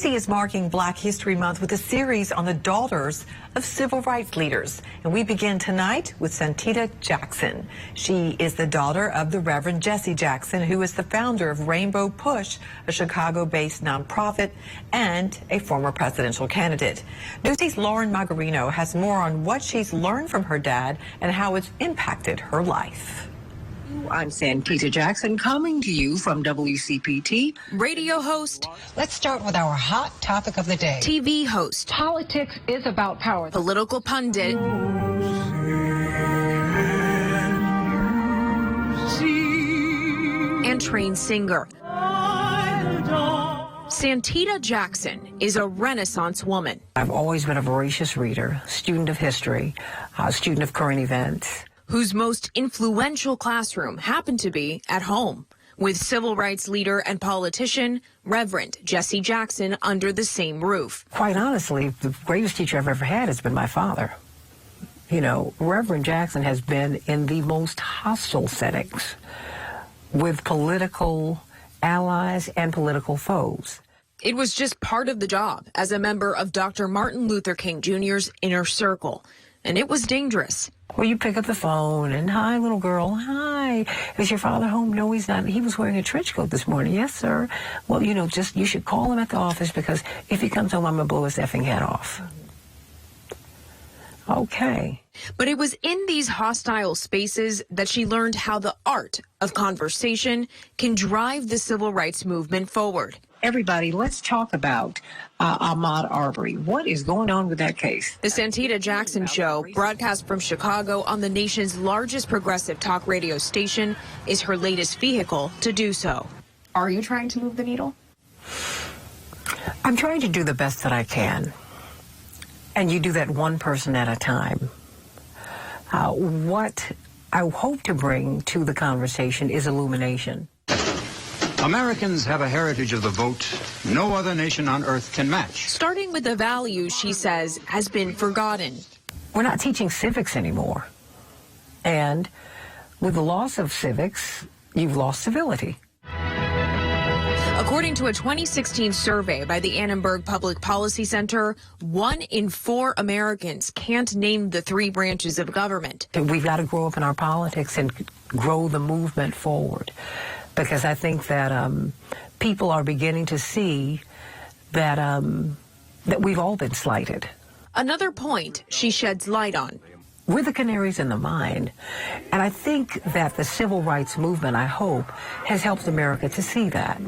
Newsy is marking Black History Month with a series on the daughters of civil rights leaders. And we begin tonight with Santita Jackson. She is the daughter of the Reverend Jesse Jackson, who is the founder of Rainbow Push, a Chicago-based nonprofit, and a former presidential candidate. Newsy's Lauren Margarino has more on what she's learned from her dad and how it's impacted her life. I'm Santita Jackson, coming to you from WCPT. Radio host. Let's start with our hot topic of the day. TV host. Politics is about power. Political pundit. And trained singer. Santita Jackson is a Renaissance woman. I've always been a voracious reader, student of history, student of current events. Whose most influential classroom happened to be at home, with civil rights leader and politician Reverend Jesse Jackson under the same roof. Quite honestly, the greatest teacher I've ever had has been my father. You know, Reverend Jackson has been in the most hostile settings with political allies and political foes. It was just part of the job as a member of Dr. Martin Luther King Jr.'s inner circle, and it was dangerous. Well, you pick up the phone and, hi, little girl, hi. Is your father home? No, he's not. He was wearing a trench coat this morning. Yes, sir. Well, you know, you should call him at the office because if he comes home, I'm going to blow his effing head off. Okay. But it was in these hostile spaces that she learned how the art of conversation can drive the civil rights movement forward. Everybody, let's talk about Ahmaud Arbery. What is going on with that case? The Santita Jackson Show, broadcast from Chicago on the nation's largest progressive talk radio station, is her latest vehicle to do so. Are you trying to move the needle? I'm trying to do the best that I can. And you do that one person at a time. What I hope to bring to the conversation is illumination. Americans have a heritage of the vote no other nation on earth can match. Starting with the values, she says, has been forgotten. We're not teaching civics anymore. And with the loss of civics, you've lost civility. According to a 2016 survey by the Annenberg Public Policy Center, 1 in 4 Americans can't name the 3 branches of government. We've got to grow up in our politics and grow the movement forward. Because I think that people are beginning to see that that we've all been slighted. Another point she sheds light on. We're the canaries in the mine. And I think that the civil rights movement, I hope, has helped America to see that.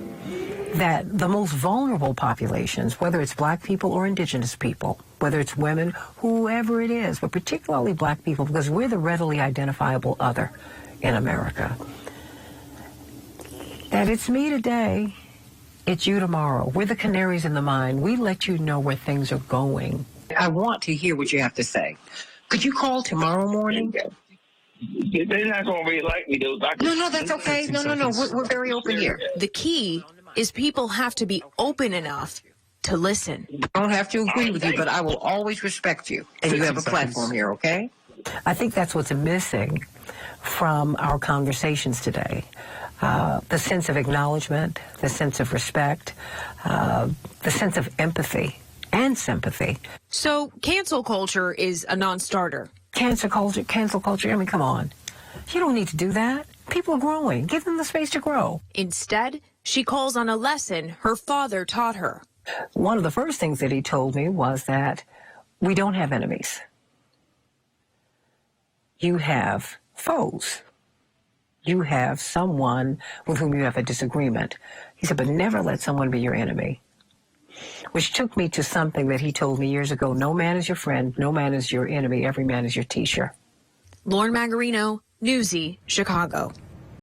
That the most vulnerable populations, whether it's black people or indigenous people, whether it's women, whoever it is, but particularly black people, because we're the readily identifiable other in America. That it's me today, it's you tomorrow. We're the canaries in the mine. We let you know where things are going. I want to hear what you have to say. Could you call tomorrow morning? They're not going to be like me, though. No, that's okay. No. We're very open here. The key is people have to be open enough to listen. I don't have to agree with you, but I will always respect you. And you have a platform here, okay? I think that's what's missing from our conversations today. The sense of acknowledgement, the sense of respect, the sense of empathy and sympathy. So cancel culture is a non-starter. Cancel culture, I mean, come on. You don't need to do that. People are growing. Give them the space to grow. Instead, she calls on a lesson her father taught her. One of the first things that he told me was that we don't have enemies. You have foes. You have someone with whom you have a disagreement. He said, but never let someone be your enemy. Which took me to something that he told me years ago. No man is your friend. No man is your enemy. Every man is your teacher. Lauren Margarino, Newsy, Chicago.